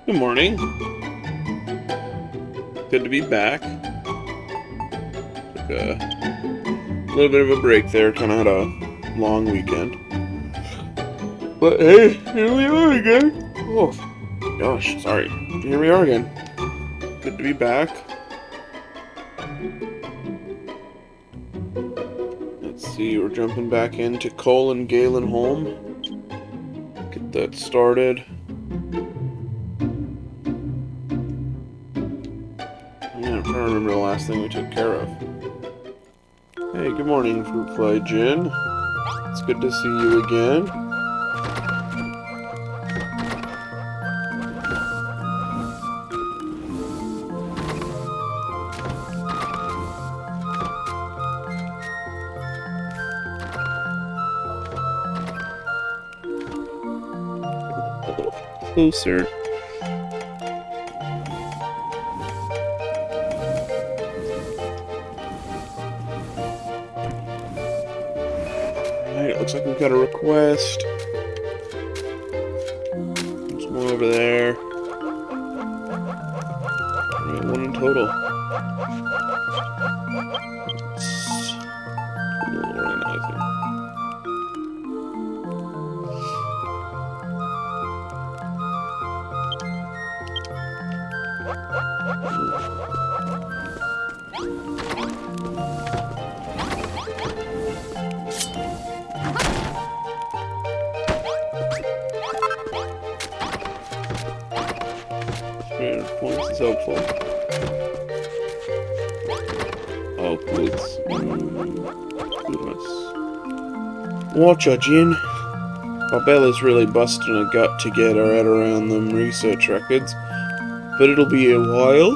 Good morning. Good to be back. Took a little bit of a break there, kind of had a long weekend. But hey, here we are again. Oh, gosh, sorry. Here we are again. Good to be back. Let's see, we're jumping back into Cole and Galen home. Get that started. I'm trying to remember the last thing we took care of. Hey, good morning, Fruit Fly Jin. It's good to see you again. Closer. Looks like we've got a request. There's one over there. We got one in total. It's a little organizing. Points is helpful. Oh, please. Goodness. Watch out, Jin. Barbella's really busting a gut to get her head around them research records, but it'll be a while.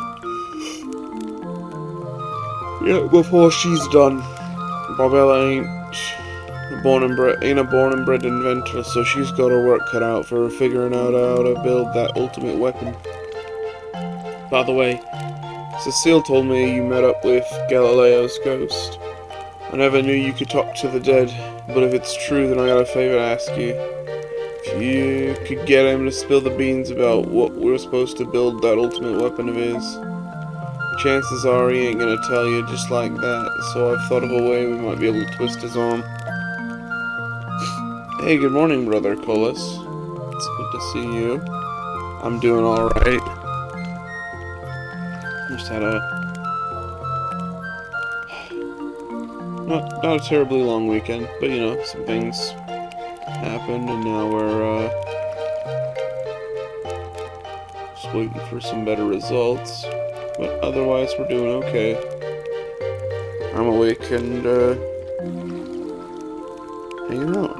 Yeah, before she's done. Barbella ain't a born and bred inventor, so she's got her work cut out for her figuring out how to build that ultimate weapon. By the way, Cecile told me you met up with Galileo's ghost. I never knew you could talk to the dead, but if it's true, then I got a favor to ask you. If you could get him to spill the beans about what we're supposed to build that ultimate weapon of his, chances are he ain't gonna tell you just like that, so I've thought of a way we might be able to twist his arm. Hey, good morning, Brother Colas. It's good to see you. I'm doing alright. Just had a not a terribly long weekend, but you know, some things happened, and now we're just waiting for some better results. But otherwise, we're doing okay. I'm awake and hanging out.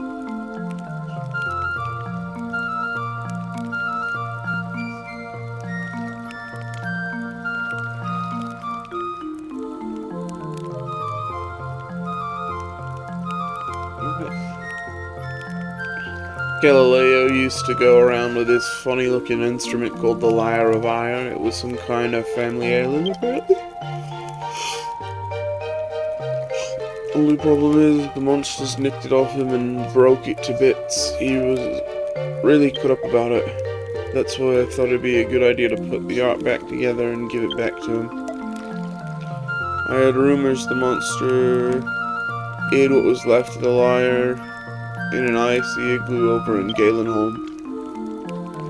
Galeleo used to go around with this funny-looking instrument called the Lyre of Iron. It was some kind of family heirloom, apparently. Only problem is, the monsters nicked it off him and broke it to bits. He was really cut up about it. That's why I thought it'd be a good idea to put the art back together and give it back to him. I heard rumors the monster hid what was left of the Lyre in an icy igloo over in Galenholm.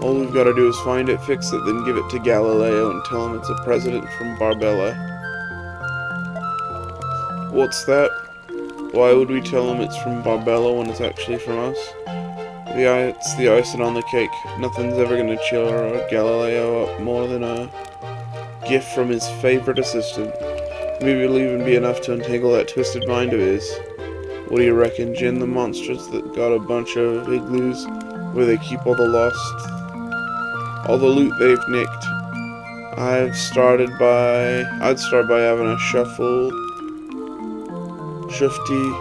All we've got to do is find it, fix it, then give it to Galileo and tell him it's a present from Barbella. What's that? Why would we tell him it's from Barbella when it's actually from us? It's the icing on the cake. Nothing's ever gonna cheer Galileo up more than a gift from his favorite assistant. Maybe it'll even be enough to untangle that twisted mind of his. What do you reckon, Jin? The monsters that got a bunch of igloos where they keep all the loot they've nicked. I'd start by having a shufty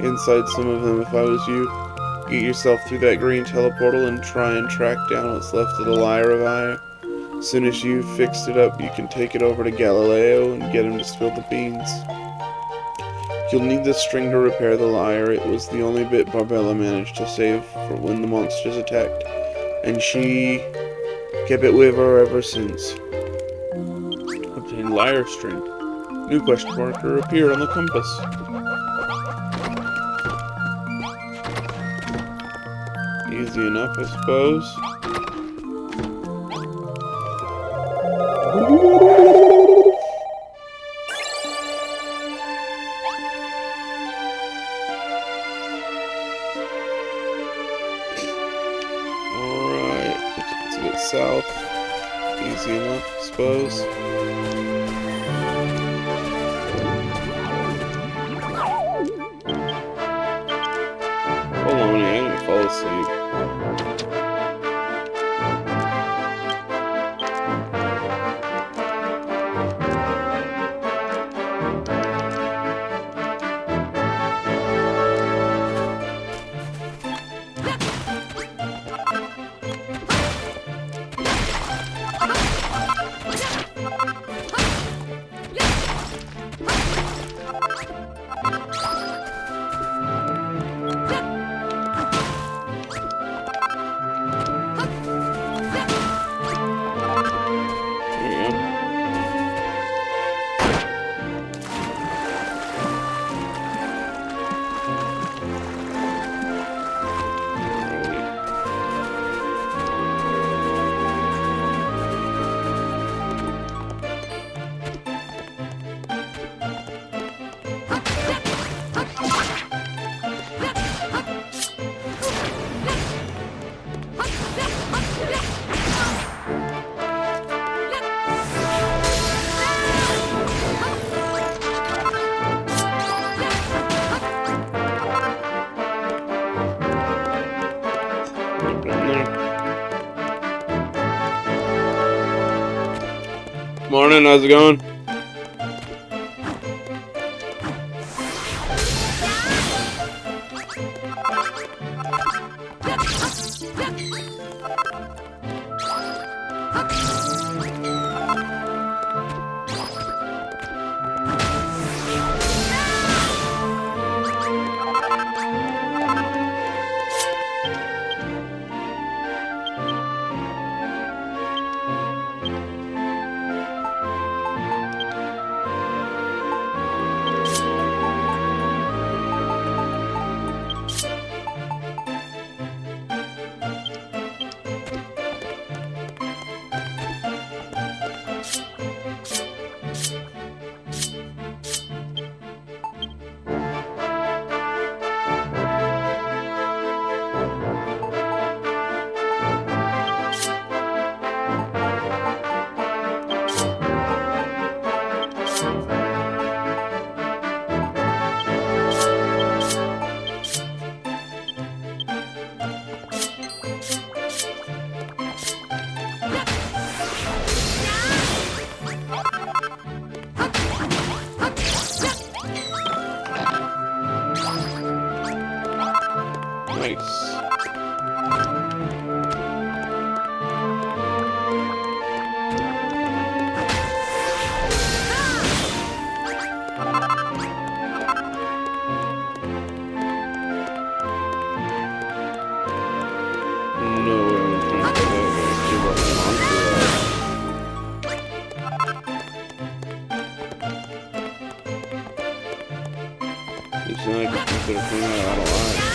inside some of them if I was you. Get yourself through that green teleportal and try and track down what's left of the Lyre of Ire. As soon as you've fixed it up, you can take it over to Galileo and get him to spill the beans. You'll need the string to repair the Lyre. It was the only bit Barbella managed to save for when the monsters attacked, and she kept it with her ever since. Obtain Lyre string. New question marker appeared on the compass. Easy enough, I suppose. Alright, it's a bit south. Easy enough, I suppose. Hold on, I didn't fall asleep. Morning, how's it going? Nice. You seem like you could have cleaned that out alive.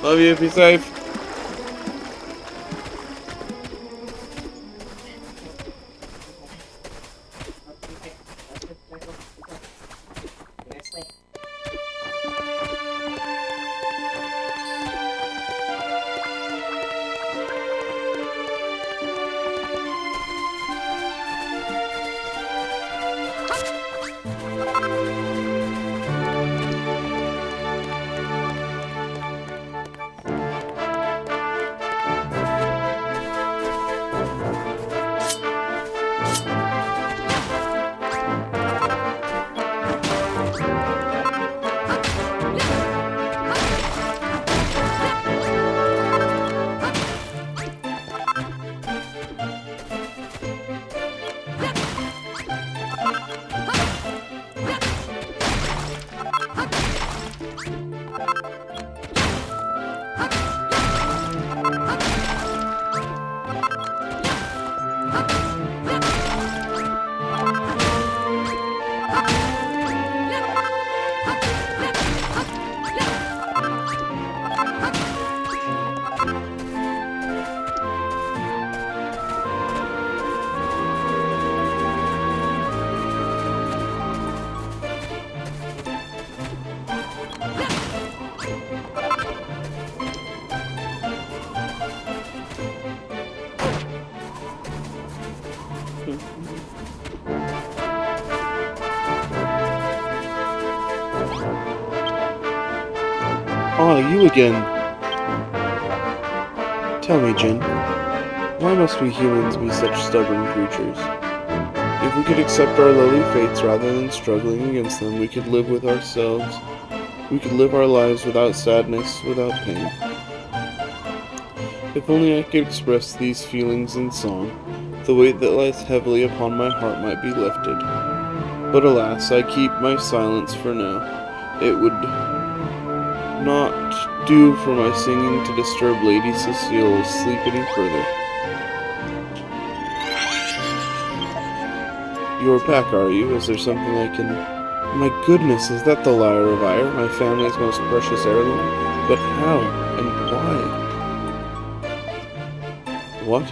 Love you, be safe. Oh, you again. Tell me, Jin, why must we humans be such stubborn creatures? If we could accept our lowly fates rather than struggling against them, we could live with ourselves. We could live our lives without sadness, without pain. If only I could express these feelings in song, the weight that lies heavily upon my heart might be lifted. But alas, I keep my silence for now. It would not do for my singing to disturb Lady Cecile's sleep any further. You're back, are you? Is there something I can... My goodness, is that the Lyre of Ire, my family's most precious heirloom? But how and why? What?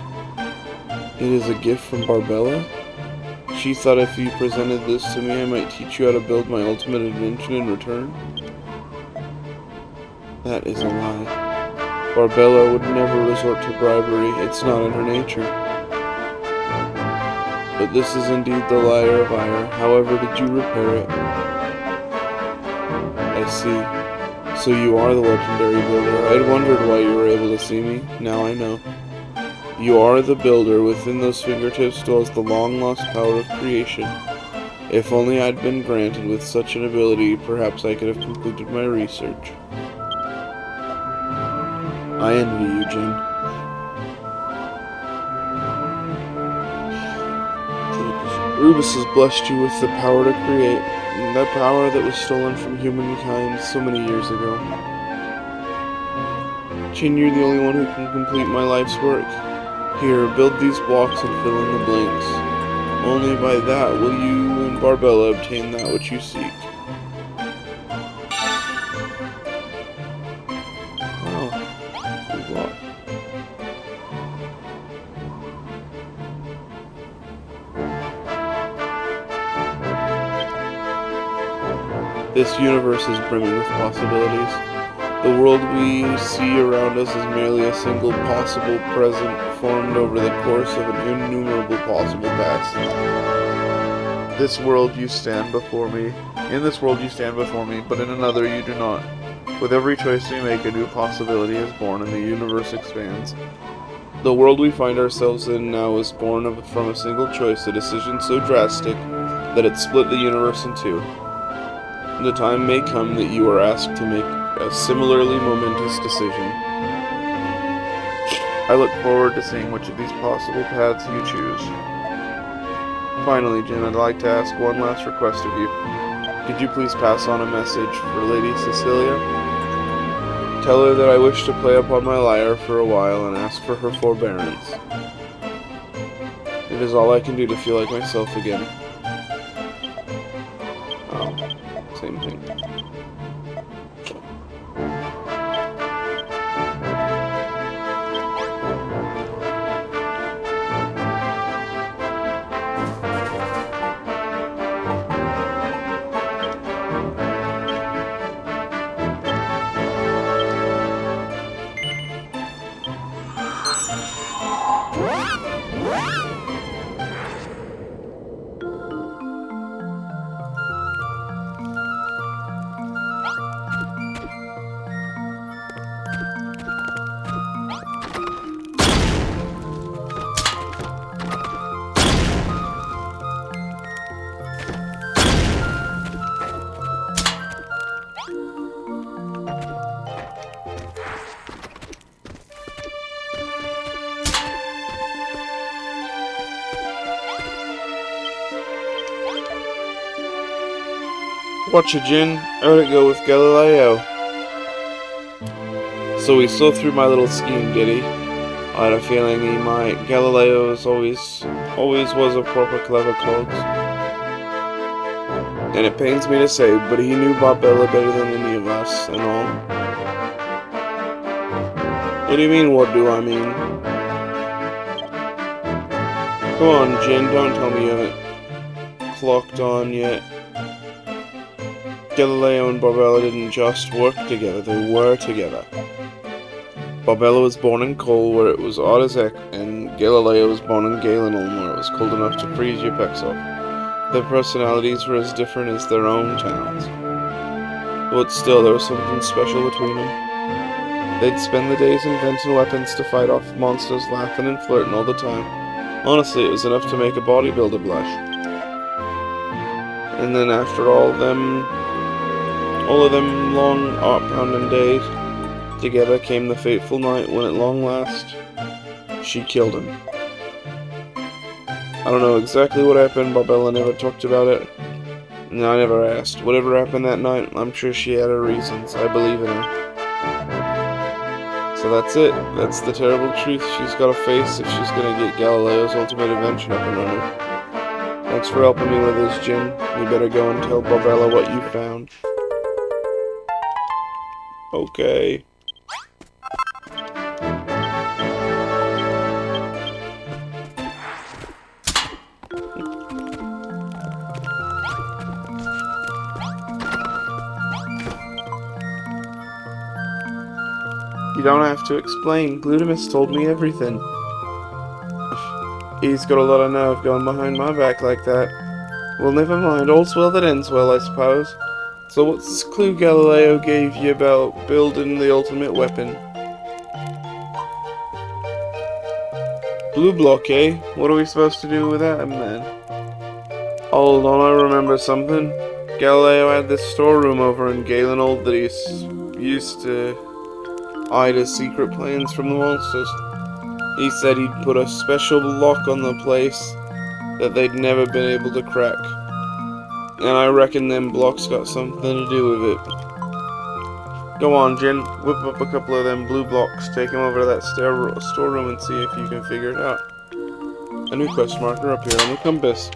It is a gift from Barbella? She thought if you presented this to me, I might teach you how to build my ultimate invention in return? That is a lie. Barbella would never resort to bribery. It's not in her nature. But this is indeed the Lyre of Ire. However, did you repair it? I see. So you are the legendary builder. I'd wondered why you were able to see me. Now I know. You are the builder. Within those fingertips dwells the long-lost power of creation. If only I'd been granted with such an ability, perhaps I could have completed my research. I envy you, Jin. Rubus has blessed you with the power to create, that power that was stolen from humankind so many years ago. Jin, you're the only one who can complete my life's work. Here, build these blocks and fill in the blanks. Only by that will you and Barbella obtain that which you seek. This universe is brimming with possibilities. The world we see around us is merely a single possible present formed over the course of an innumerable possible past. In this world you stand before me, but in another you do not. With every choice we make, a new possibility is born and the universe expands. The world we find ourselves in now is born from a single choice, a decision so drastic that it split the universe in two. The time may come that you are asked to make a similarly momentous decision. I look forward to seeing which of these possible paths you choose. Finally, Jin, I'd like to ask one last request of you. Could you please pass on a message for Lady Cecilia? Tell her that I wish to play upon my lyre for a while and ask for her forbearance. It is all I can do to feel like myself again. Same thing. Watcha, Jin. How'd it go with Galileo? So he saw through my little scheme, did he? I had a feeling he might. Galileo always was a proper clever cogs. And it pains me to say, but he knew Barbella better than any of us, and all. What do you mean, what do I mean? Come on, Jin, don't tell me you haven't clocked on yet. Galileo and Barbella didn't just work together, they were together. Barbella was born in Cole, where it was hot as heck, and Galileo was born in Galeleo, where it was cold enough to freeze your pecs off. Their personalities were as different as their own towns. But still, there was something special between them. They'd spend the days inventing weapons to fight off monsters, laughing and flirting all the time. Honestly, it was enough to make a bodybuilder blush. And then after all of them long, heart-pounding days, together came the fateful night when at long last, she killed him. I don't know exactly what happened, Barbella never talked about it, and I never asked. Whatever happened that night, I'm sure she had her reasons. I believe in her. So that's it. That's the terrible truth she's got to face if she's gonna get Galileo's ultimate invention up and running. Thanks for helping me with this, Jin. You better go and tell Barbella what you found. Okay. You don't have to explain. Glutamus told me everything. He's got a lot of nerve going behind my back like that. Well, never mind. All's well that ends well, I suppose. So what's this clue Galileo gave you about building the ultimate weapon? Blue block, eh? What are we supposed to do with that, man? Hold on, I remember something. Galileo had this storeroom over in Galenold that he used to hide his secret plans from the monsters. He said he'd put a special lock on the place that they'd never been able to crack. And I reckon them blocks got something to do with it. Go on, Jin. Whip up a couple of them blue blocks, take them over to that storeroom and see if you can figure it out. A new quest marker up here on the compass.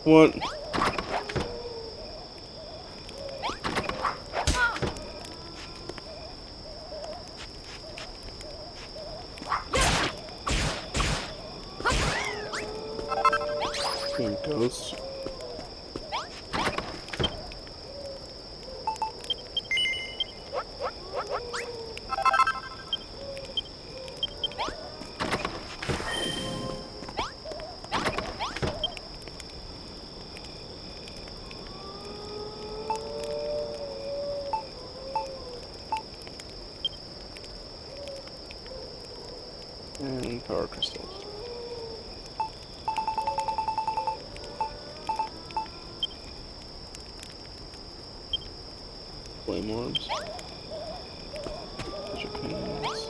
What? Damn ghost. And power crystals. Flame orbs. Japanese.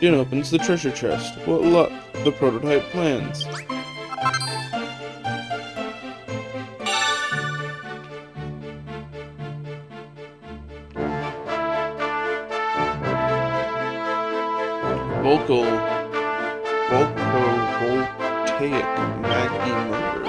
Jin opens the treasure chest. What luck, the prototype plans. Voltaic Maggie motor.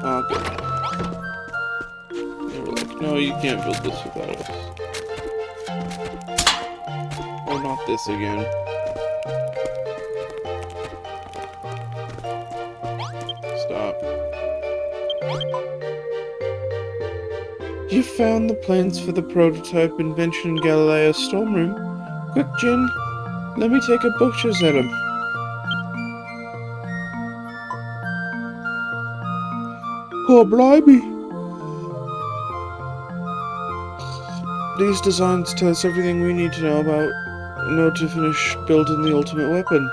Okay. They were like, no, you can't build this without us. Oh, not this again. Stop. You found the plans for the prototype invention in Galileo's storm room. Quick, Jin. Let me take a butcher's at him. Oh, blimey. These designs tell us everything we need to know in order to finish building the ultimate weapon.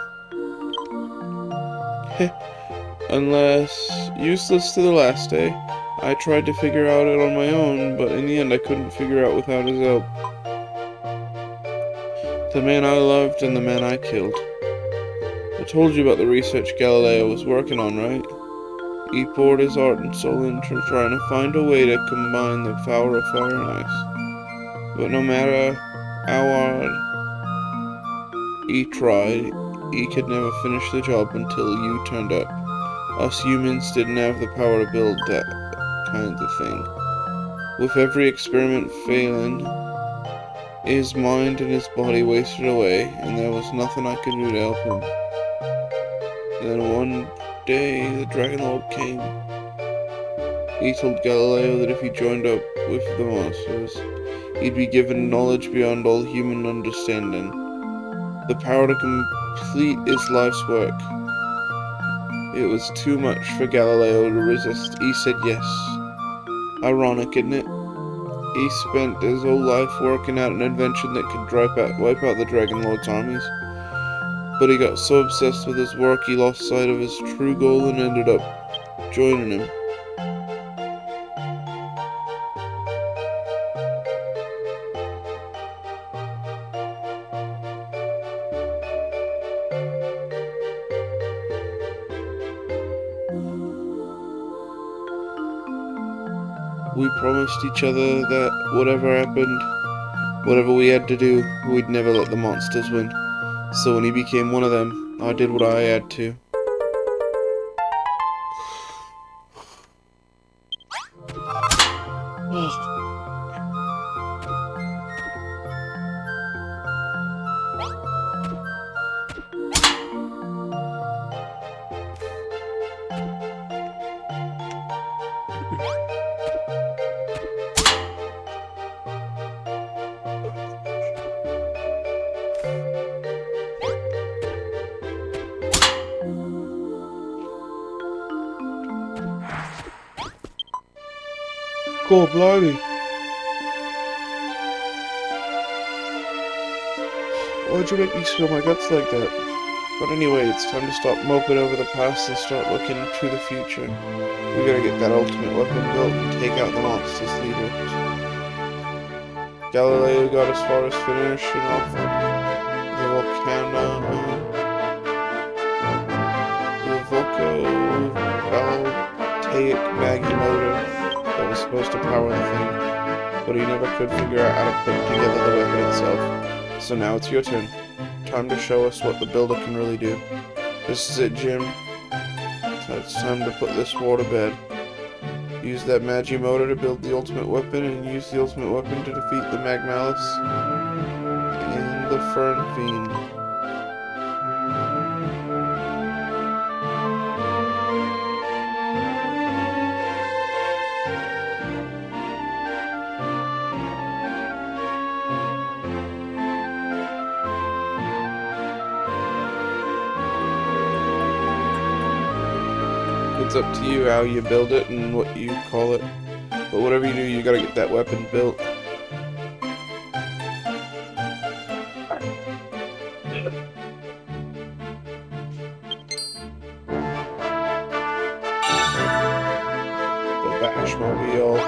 Unless useless to the last day. I tried to figure out it on my own, but in the end I couldn't figure out without his help. The man I loved and the man I killed. I told you about the research Galileo was working on, right? He poured his heart and soul into trying to find a way to combine the power of fire and ice. But no matter how hard he tried, he could never finish the job until you turned up. Us humans didn't have the power to build that kind of thing. With every experiment failing, his mind and his body wasted away, and there was nothing I could do to help him. Then one day, the Dragon Lord came. He told Galileo that if he joined up with the monsters, he'd be given knowledge beyond all human understanding. The power to complete his life's work. It was too much for Galileo to resist. He said yes. Ironic, isn't it? He spent his whole life working out an invention that could wipe out the Dragon Lord's armies. But he got so obsessed with his work he lost sight of his true goal and ended up joining him. We promised each other that whatever happened, whatever we had to do, we'd never let the monsters win. So when he became one of them, I did what I had to. God, blimey. Why'd you make me spill my guts like that? But anyway, it's time to stop moping over the past and start looking to the future. We gotta get that ultimate weapon built and take out the monsters leader. Galileo got as far as finishing off the volcano. voltaic Maggie motor that was supposed to power the thing, but he never could figure out how to put together the weapon itself. So now it's your turn. Time to show us what the builder can really do. This is it, Jim. So it's time to put this war to bed. Use that Magi motor to build the ultimate weapon, and use the ultimate weapon to defeat the Magmalice and the Fern Fiend. It's up to you how you build it and what you call it. But whatever you do, you gotta get that weapon built. The Bashmobile.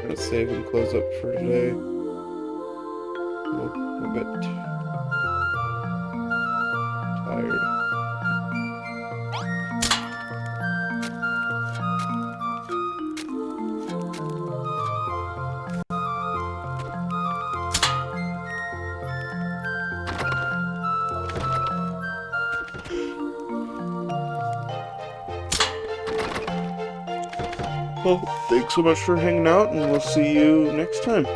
Let's save and close up for today. I'm a bit tired. Well, thanks so much for hanging out, and we'll see you next time.